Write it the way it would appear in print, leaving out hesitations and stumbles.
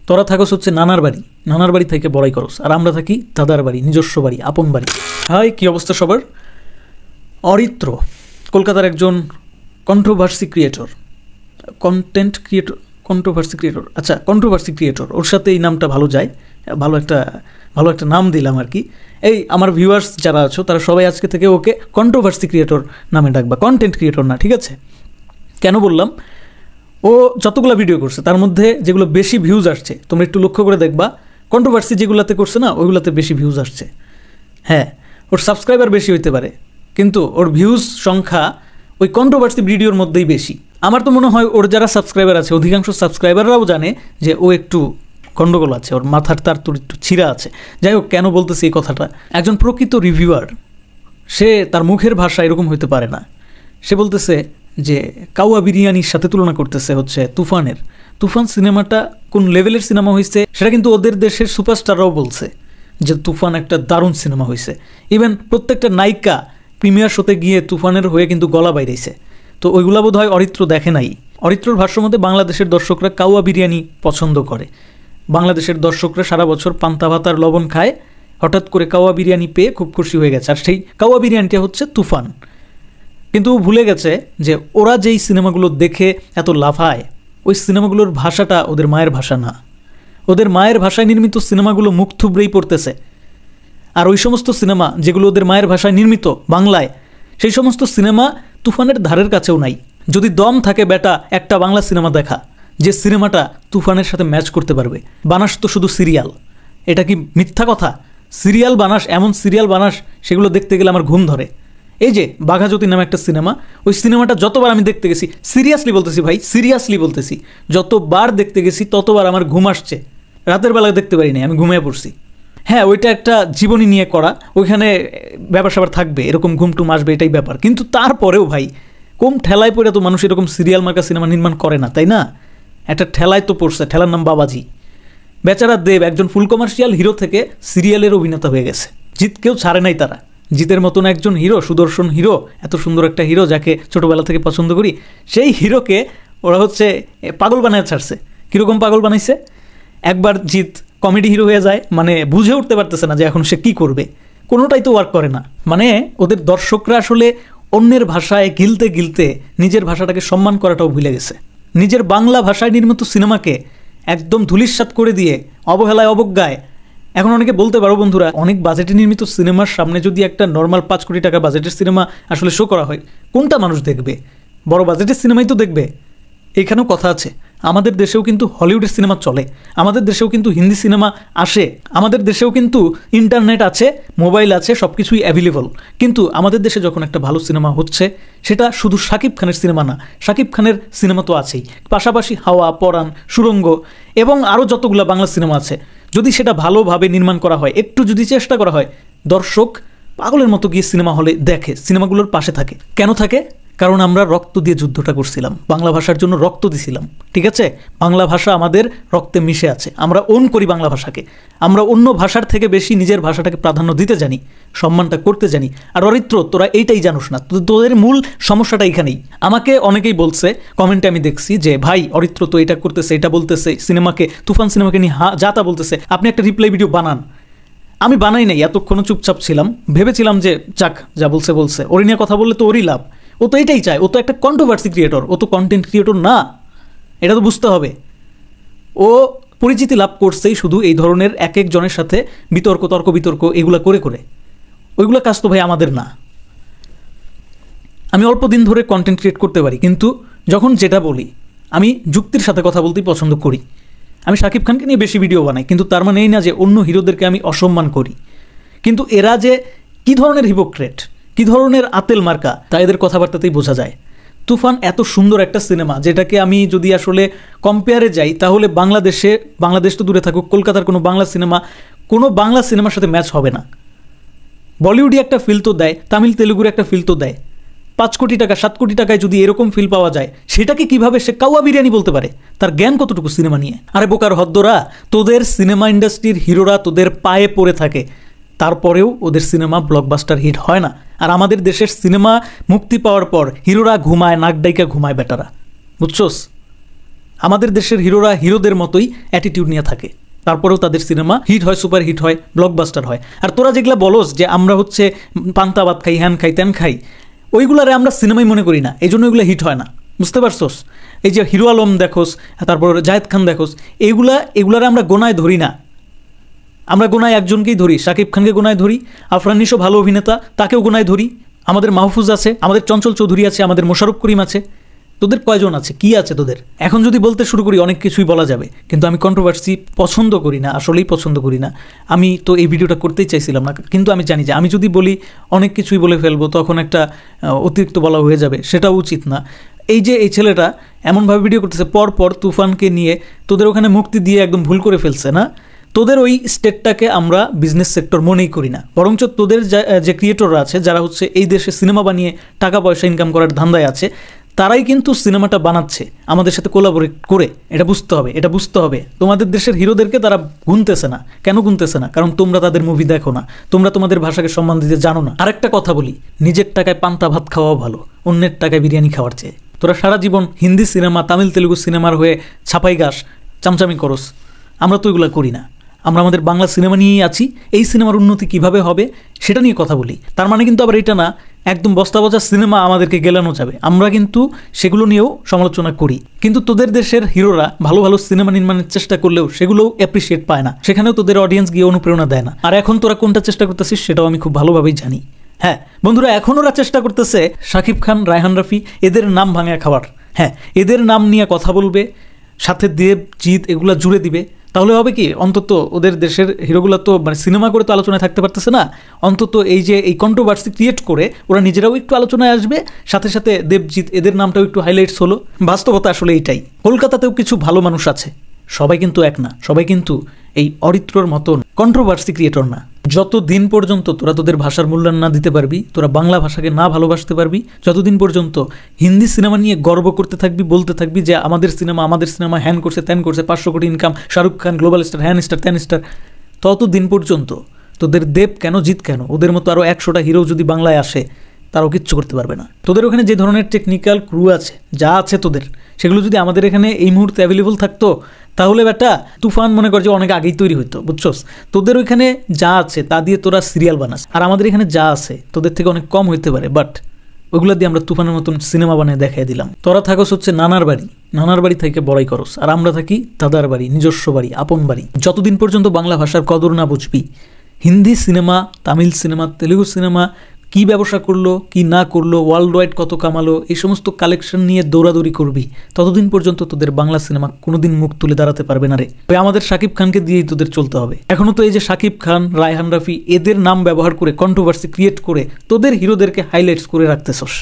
তোরা থাকস হচ্ছে নানার বাড়ি থেকে বড়াই করস, আর আমরা থাকি দাদার বাড়ি, নিজস্ব বাড়ি, আপন বাড়ি। হাই, কী অবস্থা সবার? অরিত্র কলকাতার একজন কন্ট্রোভার্সি ক্রিয়েটর, কন্ট্রোভার্সি ক্রিয়েটর। ওর সাথে এই নামটা ভালো যায়, ভালো একটা নাম দিলাম আর কি। এই আমার ভিউয়ার্স যারা আছো তারা সবাই আজকে থেকে ওকে কন্ট্রোভার্সি ক্রিয়েটর নামে ডাকবা, কন্টেন্ট ক্রিয়েটর না, ঠিক আছে? কেন বললাম? ও যতগুলো ভিডিও করছে তার মধ্যে যেগুলো বেশি ভিউজ আসছে তোমরা একটু লক্ষ্য করে দেখবা, কন্ট্রোভার্সি যেগুলোতে করছে না ওইগুলোতে বেশি ভিউজ আসছে। হ্যাঁ, ওর সাবস্ক্রাইবার বেশি হইতে পারে কিন্তু ওর ভিউজ সংখ্যা ওই কন্ট্রোভার্সি ভিডিওর মধ্যেই বেশি। আমার তো মনে হয় ওর যারা সাবস্ক্রাইবার আছে অধিকাংশ সাবস্ক্রাইবাররাও জানে যে ও একটু গণ্ডগোল আছে, ওর মাথার তার তোর একটু ছিঁড়া আছে। যাই হোক, কেন বলতেছি এই কথাটা? একজন প্রকৃত রিভিউয়ার, সে তার মুখের ভাষা এরকম হইতে পারে না। সে বলতেছে যে কাওয়া বিরিয়ানির সাথে তুলনা করতেছে হচ্ছে তুফান সিনেমাটা কোন লেভেলের সিনেমা হয়েছে সেটা কিন্তু ওদের দেশের সুপারস্টাররাও বলছে যে তুফান একটা দারুণ সিনেমা হয়েছে। ইভেন প্রত্যেকটা নায়িকা প্রিমিয়ার শোতে গিয়ে তুফানের হয়ে কিন্তু গলা বাইরেছে। তো ওইগুলা বোধ হয় অরিত্র দেখে নাই। অরিত্রর ভাষ্য মতে বাংলাদেশের দর্শকরা কাওয়া বিরিয়ানি পছন্দ করে। বাংলাদেশের দর্শকরা সারা বছর পান্তা ভাতার লবণ খায়, হঠাৎ করে কাওয়া বিরিয়ানি পেয়ে খুব খুশি হয়ে গেছে, আর সেই কাওয়া বিরিয়ানিটা হচ্ছে তুফান। কিন্তু ভুলে গেছে যে ওরা যেই সিনেমাগুলো দেখে এত লাফায় ওই সিনেমাগুলোর ভাষাটা ওদের মায়ের ভাষা না। ওদের মায়ের ভাষায় নির্মিত সিনেমাগুলো মুখ থুবড়েই পড়তেছে। আর ওই সমস্ত সিনেমা যেগুলো ওদের মায়ের ভাষায় নির্মিত বাংলায়, সেই সমস্ত সিনেমা তুফানের ধারের কাছেও নাই। যদি দম থাকে বেটা একটা বাংলা সিনেমা দেখা যে সিনেমাটা তুফানের সাথে ম্যাচ করতে পারবে। বানাস তো শুধু সিরিয়াল, এটা কি মিথ্যা কথা? সিরিয়াল বানাস, এমন সিরিয়াল বানাস সেগুলো দেখতে গেলে আমার ঘুম ধরে। এই যে বাঘাযতীন নামে একটা সিনেমা, ওই সিনেমাটা যতবার আমি দেখতে গেছি, সিরিয়াসলি বলতেছি ভাই, সিরিয়াসলি বলতেছি, যতবার দেখতে গেছি ততবার আমার ঘুম আসছে। রাতের বেলা দেখতে পারিনি, আমি ঘুমিয়ে পড়ছি। হ্যাঁ, ওইটা একটা জীবনী নিয়ে করা, ওইখানে ব্যাপার স্যাপার থাকবে, এরকম ঘুমটুম আসবে, এটাই ব্যাপার। কিন্তু তারপরেও ভাই, কম ঠেলায় পড়ে তো মানুষ এরকম সিরিয়াল মার্কা সিনেমা নির্মাণ করে না, তাই না? একটা ঠেলায় তো পড়ছে, ঠেলার নাম বাবাজি। বেচারা দেব একজন ফুল কমার্শিয়াল হিরো থেকে সিরিয়ালের অভিনেতা হয়ে গেছে। জিতকেও ছাড়ে নাই তারা। জিতের মতন একজন হিরো, সুদর্শন হিরো, এত সুন্দর একটা হিরো যাকে ছোটোবেলা থেকে পছন্দ করি, সেই হিরোকে ওরা হচ্ছে পাগল বানায় ছাড়ছে। কীরকম পাগল বানাইছে? একবার জিত কমেডি হিরো হয়ে যায়, মানে বুঝে উঠতে পারতেছে না যে এখন সে কী করবে, কোনোটাই তো ওয়ার্ক করে না। মানে ওদের দর্শকরা আসলে অন্যের ভাষায় গিলতে গিলতে নিজের ভাষাটাকে সম্মান করাটাও ভুলে গেছে। নিজের বাংলা ভাষায় নির্মিত সিনেমাকে একদম ধূলিসাৎ করে দিয়ে অবহেলায় অবজ্ঞায়। এখন অনেকে বলতে পারো বন্ধুরা, অনেক বাজেটে নির্মিত সিনেমার সামনে যদি একটা নর্মাল 5 কোটি টাকা বাজেটের সিনেমা আসলে শো করা হয়, কোনটা মানুষ দেখবে? বড় বাজেটের সিনেমাই তো দেখবে। এখানেও কথা আছে, আমাদের দেশেও কিন্তু হলিউডের সিনেমা চলে, আমাদের দেশেও কিন্তু হিন্দি সিনেমা আসে, আমাদের দেশেও কিন্তু ইন্টারনেট আছে, মোবাইল আছে, সব কিছুই অ্যাভেলেবল। কিন্তু আমাদের দেশে যখন একটা ভালো সিনেমা হচ্ছে সেটা শুধু শাকিব খানের সিনেমা না, শাকিব খানের সিনেমা তো আছেই, পাশাপাশি হাওয়া, পরাণ, সুরঙ্গ এবং আরও যতগুলো বাংলা সিনেমা আছে। যদি সেটা ভালোভাবে নির্মাণ করা হয়, একটু যদি চেষ্টা করা হয়, দর্শক পাগলের মতো গিয়ে সিনেমা হলে দেখে, সিনেমাগুলোর পাশে থাকে। কেন থাকে? কারণ আমরা রক্ত দিয়ে যুদ্ধটা করছিলাম, বাংলা ভাষার জন্য রক্ত দিছিলাম, ঠিক আছে? বাংলা ভাষা আমাদের রক্তে মিশে আছে, আমরা ওন করি বাংলা ভাষাকে। আমরা অন্য ভাষার থেকে বেশি নিজের ভাষাটাকে প্রাধান্য দিতে জানি, সম্মানটা করতে জানি। আর অরিত্র, তোরা এইটাই জানোস না, তোদের মূল সমস্যাটা এখানেই। আমাকে অনেকেই বলছে, কমেন্টে আমি দেখছি যে ভাই অরিত্র তো এটা করতেছে, এটা বলতেছে, সিনেমাকে, তুফান সিনেমাকে নিয়ে যা তা বলতেছে, আপনি একটা রিপ্লাই ভিডিও বানান। আমি বানাই নাই, এতক্ষণ চুপচাপ ছিলাম, ভেবেছিলাম যে যাক, যা বলছে, ওর নিয়ে কথা বললে তো ওরই লাভ। ও তো এটাই চায়, ও তো একটা কন্ট্রোভার্সি ক্রিয়েটর, ও তো কন্টেন্ট ক্রিয়েটর না, এটা তো বুঝতে হবে। ও পরিচিতি লাভ করছেই শুধু এই ধরনের এক একজনের সাথে তর্ক বিতর্ক এগুলো করে করে। ওইগুলো কাজ তো ভাই আমাদের না। আমি অল্প দিন ধরে কন্টেন্ট ক্রিয়েট করতে পারি, কিন্তু যখন যেটা বলি আমি যুক্তির সাথে কথা বলতেই পছন্দ করি। আমি শাকিব খানকে নিয়ে বেশি ভিডিও বানাই, কিন্তু তার মানে এই না যে অন্য হিরোদেরকে আমি অসম্মান করি। কিন্তু এরা যে কী ধরনের হিপোক্রেট, কী ধরনের আতেল মার্কা, তা এদের কথাবার্তাতেই বোঝা যায়। তুফান এত সুন্দর একটা সিনেমা, যেটাকে আমি যদি আসলে কম্পেয়ারে যাই তাহলে বাংলাদেশ তো দূরে থাকুক, কলকাতার কোনো বাংলা সিনেমার সাথে ম্যাচ হবে না। বলিউডি একটা ফিল তো দেয়, তামিল তেলুগুর একটা ফিল তো দেয়। 5 কোটি টাকা 7 কোটি টাকায় যদি এরকম ফিল পাওয়া যায়, সেটাকে কিভাবে সে কাওয়া বিরিয়ানি বলতে পারে? তার জ্ঞান কতটুকু সিনেমা নিয়ে? আরে বোকার হদ্দরা, তোদের সিনেমা ইন্ডাস্ট্রির হিরোরা তোদের পায়ে পড়ে থাকে, তারপরেও ওদের সিনেমা ব্লকবাস্টার হিট হয় না। আর আমাদের দেশের সিনেমা মুক্তি পাওয়ার পর হিরোরা ঘুমায়, নাক ডাইকা ঘুমায় বেটারা, বুঝছোস? আমাদের দেশের হিরোরা হিরোদের মতোই অ্যাটিটিউড নিয়ে থাকে, তারপরেও তাদের সিনেমা হিট হয়, সুপার হিট হয়, ব্লকবাস্টার হয়। আর তোরা যেগুলা বলস যে আমরা হচ্ছে পান্তা ভাত খাই, হ্যান খাই, ত্যান খাই, ওইগুলারে আমরা সিনেমাই মনে করি না, এই জন্য ওইগুলো হিট হয় না, বুঝতে পারছোস? এই যে হিরো আলম দেখোস, তারপর জায়েদ খান দেখোস, এগুলারে আমরা গোনায় ধরি না, আমরা গোনায় একজনকেই ধরি, শাকিব খানকে গোনায় ধরি, আফরান নিশো ভালো অভিনেতা, তাকেও গোনায় ধরি, আমাদের মাহফুজ আছে, আমাদের চঞ্চল চৌধুরী আছে, আমাদের মোশাররফ করিম আছে। তোদের কয়জন আছে, কি আছে তোদের? এখন যদি বলতে শুরু করি অনেক কিছুই বলা যাবে, কিন্তু আমি কন্ট্রোভার্সি পছন্দ করি না, আসলেই পছন্দ করি না। আমি তো এই ভিডিওটা করতেই চাইছিলাম না, কিন্তু আমি জানি যে আমি যদি বলি অনেক কিছুই বলে ফেলবো, তখন একটা অতিরিক্ত বলা হয়ে যাবে, সেটাও উচিত না। এই যে এই ছেলেটা এমনভাবে ভিডিও করতেছে, পরপর তুফানকে নিয়ে তোদের ওখানে মুক্তি দিয়ে একদম ভুল করে ফেলছে না? তোদের ওই স্টেটটাকে আমরা বিজনেস সেক্টর মনেই করি না, বরঞ্চ তোদের যে ক্রিয়েটররা আছে, যারা হচ্ছে এই দেশে সিনেমা বানিয়ে টাকা পয়সা ইনকাম করার ধান্দায় আছে, তারাই কিন্তু সিনেমাটা বানাচ্ছে আমাদের সাথে কোলাবোরেট করে। এটা বুঝতে হবে। তোমাদের দেশের হিরোদেরকে তারা গুনতেছে না। কেন গুনতেছে না? কারণ তোমরা তাদের মুভি দেখো না, তোমরা তোমাদের ভাষাকে সম্মান দিতে জানো না। আরেকটা কথা বলি, নিজের টাকায় পান্তা ভাত খাওয়াও ভালো অন্যের টাকায় বিরিয়ানি খাওয়ার চেয়ে। তোরা সারা জীবন হিন্দি সিনেমা, তামিল তেলুগু সিনেমার হয়ে ছাপাই গাছ, চামচামি করস, আমরা তো এগুলো করি না। আমরা আমাদের বাংলা সিনেমা নিয়েই আছি। এই সিনেমার উন্নতি কিভাবে হবে সেটা নিয়ে কথা বলি। তার মানে কিন্তু আবার এটা না একদম বস্তা বজা সিনেমা আমাদেরকে গেলানো যাবে, আমরা কিন্তু সেগুলো নিয়েও সমালোচনা করি। কিন্তু তোদের দেশের হিরোরা ভালো ভালো সিনেমা নির্মাণের চেষ্টা করলেও সেগুলোও অ্যাপ্রিসিয়েট পায় না, সেখানেও তোদের অডিয়েন্স গিয়ে অনুপ্রেরণা দেয় না। আর এখন তোরা কোনটা চেষ্টা করতেছিস সেটাও আমি খুব ভালোভাবেই জানি। হ্যাঁ বন্ধুরা, এখন ওরা চেষ্টা করতেছে শাকিব খান, রায়হান রাফি, এদের নাম ভাঙা খাবার। হ্যাঁ, এদের নাম নিয়ে কথা বলবে, সাথে দেব, জিৎ এগুলা জুড়ে দিবে। তাহলে হবে কি, অন্তত ওদের দেশের হিরোগুলো তো মানে সিনেমা করে তো আলোচনায় থাকতে পারতেছে না, অন্তত এই যে এই কন্ট্রোভার্সি ক্রিয়েট করে ওরা নিজেরাও একটু আলোচনায় আসবে, সাথে সাথে দেবজিৎ এদের নামটাও একটু হাইলাইটস হলো। বাস্তবতা আসলে এইটাই। কলকাতাতেও কিছু ভালো মানুষ আছে, সবাই কিন্তু এক না, সবাই কিন্তু এই অরিত্রর মতন কন্ট্রোভার্সি ক্রিয়েটর না। যতদিন পর্যন্ত তোরা তোদের ভাষার মূল্যায়ন না দিতে পারবি, তোরা বাংলা ভাষাকে না ভালোবাসতে পারবি, যতদিন পর্যন্ত হিন্দি সিনেমা নিয়ে গর্ব করতে থাকবি, বলতে থাকবি যে আমাদের সিনেমা হ্যান করছে, ত্যান করছে, 500 কোটি income, Shahrukh Khan global star, হ্যান স্টার, ত্যান স্টার, ততদিন পর্যন্ত তোদের দেব কেন, জিৎ কেন, ওদের মতো আরও 100টা হিরো যদি বাংলায় আসে, তারাও কিচ্ছু করতে পারবে না। তোদের ওখানে যে ধরনের টেকনিক্যাল ক্রু আছে, যা আছে তোদের, সেগুলো যদি আমাদের এখানে এই মুহূর্তে অ্যাভেলেবল থাকতো, তাহলে বেটা তুফান মনে কর যে অনেক আগেই তৈরি হইতো, বুঝছস? তোদের ওইখানে যা আছে তা দিয়ে তোরা সিরিয়াল বানাস, আর আমাদের এখানে যা আছে তোদের থেকে অনেক কম হইতে পারে, বাট ওইগুলো দিয়ে আমরা তুফানের মতন সিনেমা বানিয়ে দেখাই দিলাম। তোরা থাকস হচ্ছে নানার বাড়ি থেকে বড়াই করস, আর আমরা থাকি দাদার বাড়ি, নিজস্ব বাড়ি, আপন বাড়ি। যতদিন পর্যন্ত বাংলা ভাষার কদর না বুঝবি, Hindi cinema, Tamil cinema, Telugu cinema কি ব্যবসা করলো, কি না করলো, ওয়ার্ল্ড ওয়াইড কত কামালো, এই সমস্ত কালেকশন নিয়ে দৌড়াদৌড়ি করবি, ততদিন পর্যন্ত তোদের বাংলা সিনেমা কোনোদিন মুখ তুলে দাঁড়াতে পারবে না রে। আমাদের শাকিব খানকে দিয়েই তোদের চলতে হবে। এখনো তো এই যে শাকিব খান, রায়হান রাফি এদের নাম ব্যবহার করে কন্ট্রোভার্সি ক্রিয়েট করে তোদের হিরোদেরকে হাইলাইটস করে রাখতেছস।